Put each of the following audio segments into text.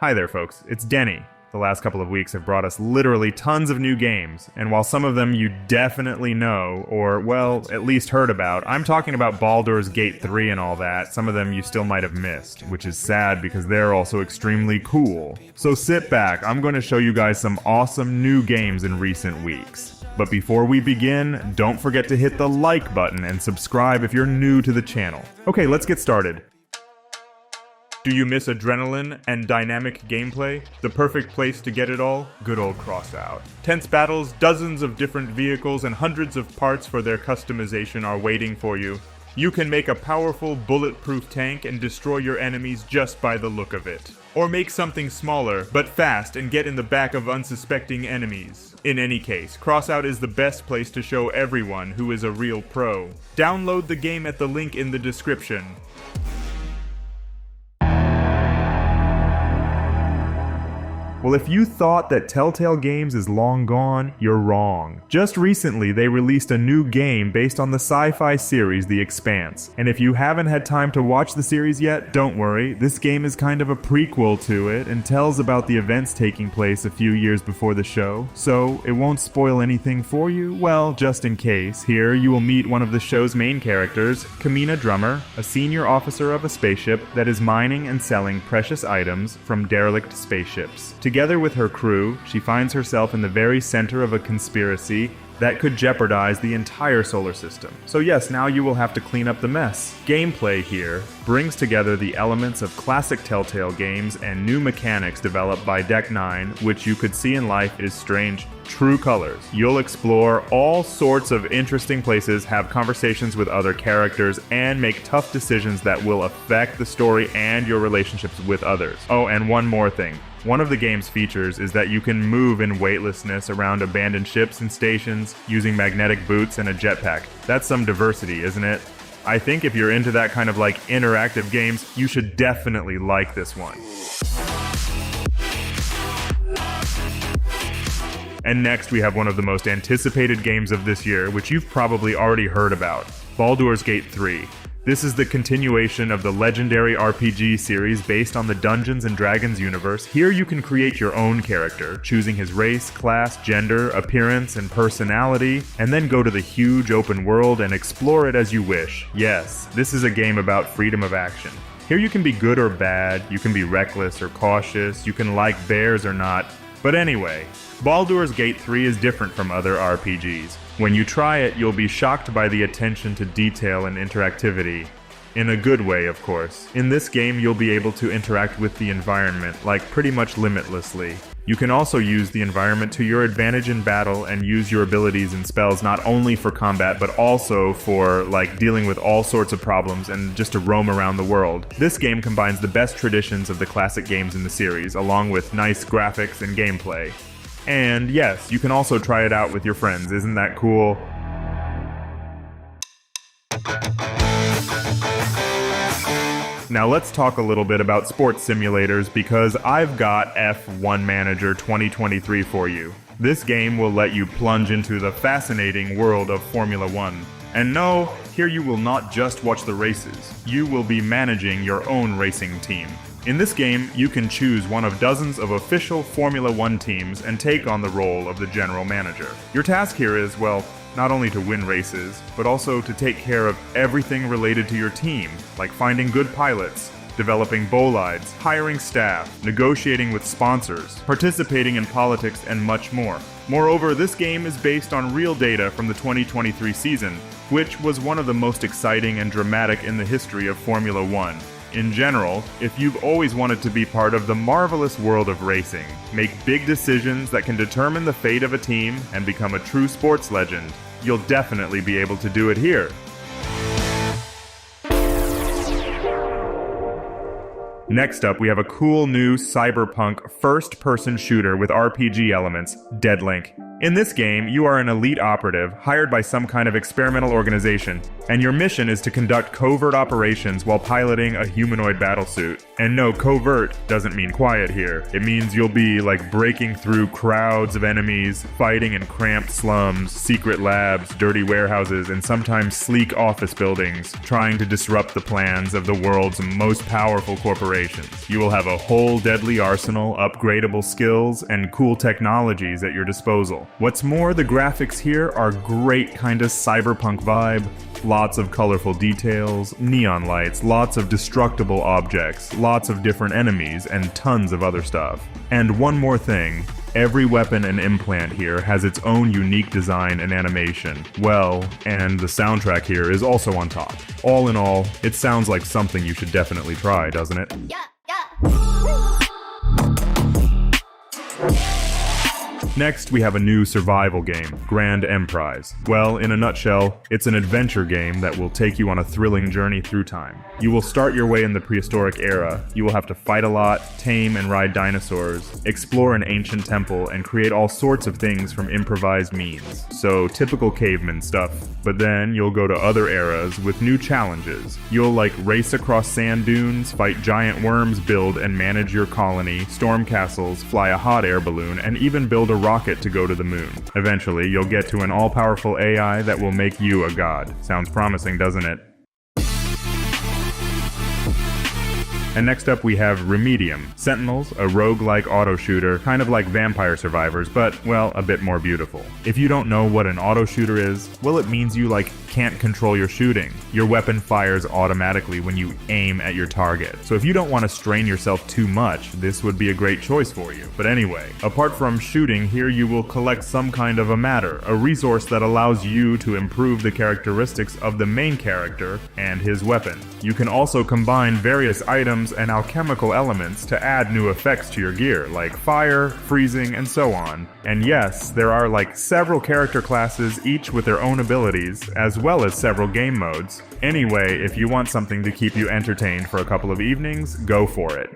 Hi there folks, it's Deni. The last couple of weeks have brought us literally tons of new games, and while some of them you definitely know, or well, at least heard about, I'm talking about Baldur's Gate 3 and all that. Some of them you still might have missed, which is sad because they're also extremely cool. So sit back, I'm going to show you guys some awesome new games in recent weeks. But before we begin, don't forget to hit the like button and subscribe if you're new to the channel. Okay, let's get started. Do you miss adrenaline and dynamic gameplay? The perfect place to get it all? Good old Crossout. Tense battles, dozens of different vehicles, and hundreds of parts for their customization are waiting for you. You can make a powerful, bulletproof tank and destroy your enemies just by the look of it. Or make something smaller, but fast, and get in the back of unsuspecting enemies. In any case, Crossout is the best place to show everyone who is a real pro. Download the game at the link in the description. Well, if you thought that Telltale Games is long gone, you're wrong. Just recently, they released a new game based on the sci-fi series The Expanse. And if you haven't had time to watch the series yet, don't worry. This game is kind of a prequel to it and tells about the events taking place a few years before the show. So, it won't spoil anything for you. Well, just in case. Here, you will meet one of the show's main characters, Kamina Drummer, a senior officer of a spaceship that is mining and selling precious items from derelict spaceships. Together with her crew, she finds herself in the very center of a conspiracy that could jeopardize the entire solar system. So yes, now you will have to clean up the mess. Gameplay here brings together the elements of classic Telltale games and new mechanics developed by Deck 9, which you could see in life is strange true colors. You'll explore all sorts of interesting places, have conversations with other characters, and make tough decisions that will affect the story and your relationships with others. Oh, and one more thing. One of the game's features is that you can move in weightlessness around abandoned ships and stations using magnetic boots and a jetpack. That's some diversity, isn't it? I think if you're into that kind of interactive games, you should definitely like this one. And next we have one of the most anticipated games of this year, which you've probably already heard about, Baldur's Gate 3. This is the continuation of the legendary RPG series based on the Dungeons & Dragons universe. Here you can create your own character, choosing his race, class, gender, appearance, and personality, and then go to the huge open world and explore it as you wish. Yes, this is a game about freedom of action. Here you can be good or bad, you can be reckless or cautious, you can like bears or not. But anyway, Baldur's Gate 3 is different from other RPGs. When you try it, you'll be shocked by the attention to detail and interactivity. In a good way, of course. In this game, you'll be able to interact with the environment, pretty much limitlessly. You can also use the environment to your advantage in battle and use your abilities and spells not only for combat, but also for, dealing with all sorts of problems and just to roam around the world. This game combines the best traditions of the classic games in the series, along with nice graphics and gameplay. And yes, you can also try it out with your friends. Isn't that cool? Now let's talk a little bit about sports simulators because I've got F1 Manager 2023 for you. This game will let you plunge into the fascinating world of Formula 1. And no, here you will not just watch the races. You will be managing your own racing team. In this game, you can choose one of dozens of official Formula 1 teams and take on the role of the general manager. Your task here is, not only to win races, but also to take care of everything related to your team, like finding good pilots, developing bolides, hiring staff, negotiating with sponsors, participating in politics, and much more. Moreover, this game is based on real data from the 2023 season, which was one of the most exciting and dramatic in the history of Formula 1. In general, if you've always wanted to be part of the marvelous world of racing, make big decisions that can determine the fate of a team, and become a true sports legend, you'll definitely be able to do it here. Next up, we have a cool new cyberpunk first-person shooter with RPG elements, Deadlink. In this game, you are an elite operative hired by some kind of experimental organization, and your mission is to conduct covert operations while piloting a humanoid battlesuit. And no, covert doesn't mean quiet here. It means you'll be like breaking through crowds of enemies, fighting in cramped slums, secret labs, dirty warehouses, and sometimes sleek office buildings, trying to disrupt the plans of the world's most powerful corporations. You will have a whole deadly arsenal, upgradable skills, and cool technologies at your disposal. What's more, the graphics here are great kind of cyberpunk vibe. Lots of colorful details, neon lights, lots of destructible objects, lots of different enemies, and tons of other stuff. And one more thing, every weapon and implant here has its own unique design and animation. Well, and the soundtrack here is also on top. All in all, it sounds like something you should definitely try, doesn't it? Next, we have a new survival game, Grand Emprise. Well, in a nutshell, it's an adventure game that will take you on a thrilling journey through time. You will start your way in the prehistoric era. You will have to fight a lot, tame and ride dinosaurs, explore an ancient temple, and create all sorts of things from improvised means. So, typical caveman stuff. But then, you'll go to other eras with new challenges. You'll race across sand dunes, fight giant worms, build and manage your colony, storm castles, fly a hot air balloon, and even build a rocket to go to the moon. Eventually, you'll get to an all-powerful AI that will make you a god. Sounds promising, doesn't it? And next up we have Remedium. Sentinels, a roguelike auto-shooter, kind of like Vampire Survivors, but, well, a bit more beautiful. If you don't know what an auto-shooter is, well, it means you, can't control your shooting. Your weapon fires automatically when you aim at your target. So if you don't want to strain yourself too much, this would be a great choice for you. But anyway, apart from shooting, here you will collect some kind of a matter, a resource that allows you to improve the characteristics of the main character and his weapon. You can also combine various items and alchemical elements to add new effects to your gear, like fire, freezing, and so on. And yes, there are several character classes, each with their own abilities, as well as several game modes. Anyway, if you want something to keep you entertained for a couple of evenings, go for it.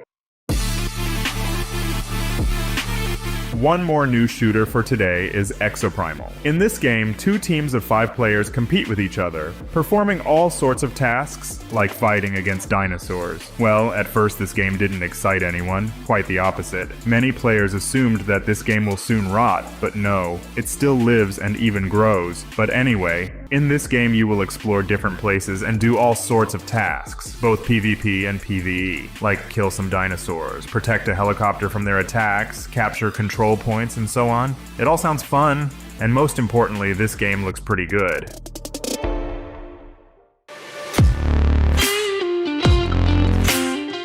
One more new shooter for today is Exoprimal. In this game, 2 teams of 5 players compete with each other, performing all sorts of tasks, like fighting against dinosaurs. Well, at first this game didn't excite anyone, quite the opposite. Many players assumed that this game will soon rot, but no, it still lives and even grows. But anyway, in this game you will explore different places and do all sorts of tasks, both PvP and PvE, like kill some dinosaurs, protect a helicopter from their attacks, capture control points, and so on. It all sounds fun, and most importantly, this game looks pretty good.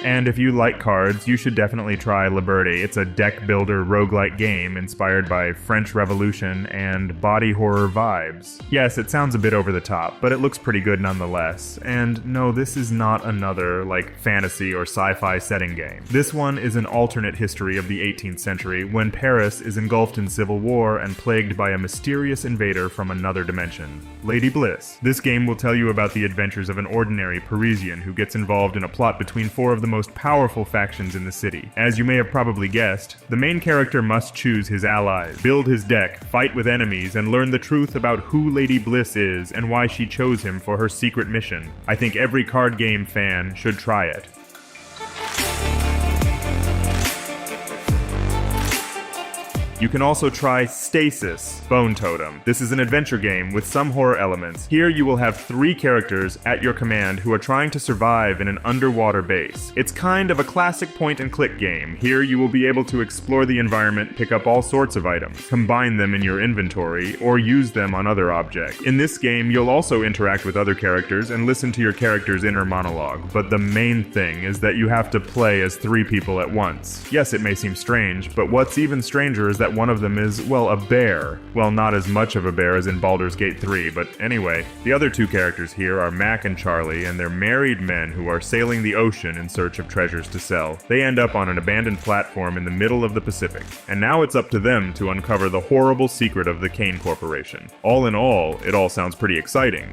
And if you like cards, you should definitely try Liberte. It's a deck builder roguelike game inspired by French Revolution and body horror vibes. Yes, it sounds a bit over the top, but it looks pretty good nonetheless. And no, this is not another fantasy or sci-fi setting game. This one is an alternate history of the 18th century when Paris is engulfed in civil war and plagued by a mysterious invader from another dimension, Lady Bliss. This game will tell you about the adventures of an ordinary Parisian who gets involved in a plot between 4 of the most powerful factions in the city. As you may have probably guessed, the main character must choose his allies, build his deck, fight with enemies, and learn the truth about who Lady Bliss is and why she chose him for her secret mission. I think every card game fan should try it. You can also try Stasis, Bone Totem. This is an adventure game with some horror elements. Here you will have 3 characters at your command who are trying to survive in an underwater base. It's kind of a classic point-and-click game. Here you will be able to explore the environment, pick up all sorts of items, combine them in your inventory, or use them on other objects. In this game, you'll also interact with other characters and listen to your character's inner monologue, but the main thing is that you have to play as 3 people at once. Yes, it may seem strange, but what's even stranger is that one of them is, well, a bear. Well, not as much of a bear as in Baldur's Gate 3, but anyway. The other 2 characters here are Mac and Charlie, and they're married men who are sailing the ocean in search of treasures to sell. They end up on an abandoned platform in the middle of the Pacific, and now it's up to them to uncover the horrible secret of the Kane Corporation. All in all, it all sounds pretty exciting.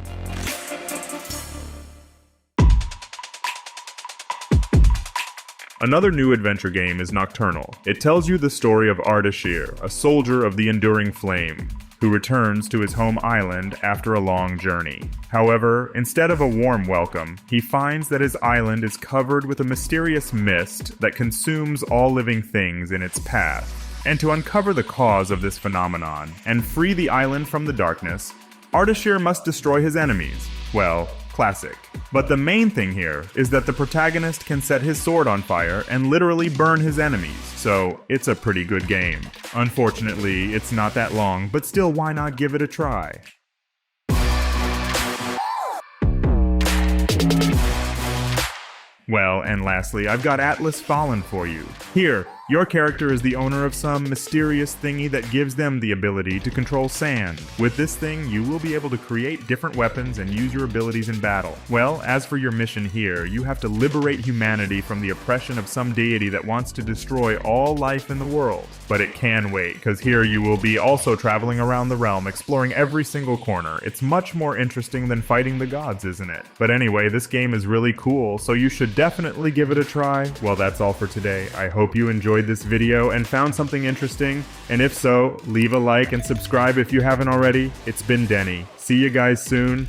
Another new adventure game is Nocturnal. It tells you the story of Ardashir, a soldier of the Enduring Flame, who returns to his home island after a long journey. However, instead of a warm welcome, he finds that his island is covered with a mysterious mist that consumes all living things in its path. And to uncover the cause of this phenomenon and free the island from the darkness, Ardashir must destroy his enemies. Well, classic. But the main thing here is that the protagonist can set his sword on fire and literally burn his enemies, so it's a pretty good game. Unfortunately, it's not that long, but still, why not give it a try? Well, and lastly, I've got Atlas Fallen for you. Here, your character is the owner of some mysterious thingy that gives them the ability to control sand. With this thing, you will be able to create different weapons and use your abilities in battle. Well, as for your mission here, you have to liberate humanity from the oppression of some deity that wants to destroy all life in the world. But it can wait, because here you will be also traveling around the realm, exploring every single corner. It's much more interesting than fighting the gods, isn't it? But anyway, this game is really cool, so you should definitely give it a try. Well, that's all for today. I hope you enjoyed this video and found something interesting, and if so, leave a like and subscribe if you haven't already. It's been Deni. See you guys soon.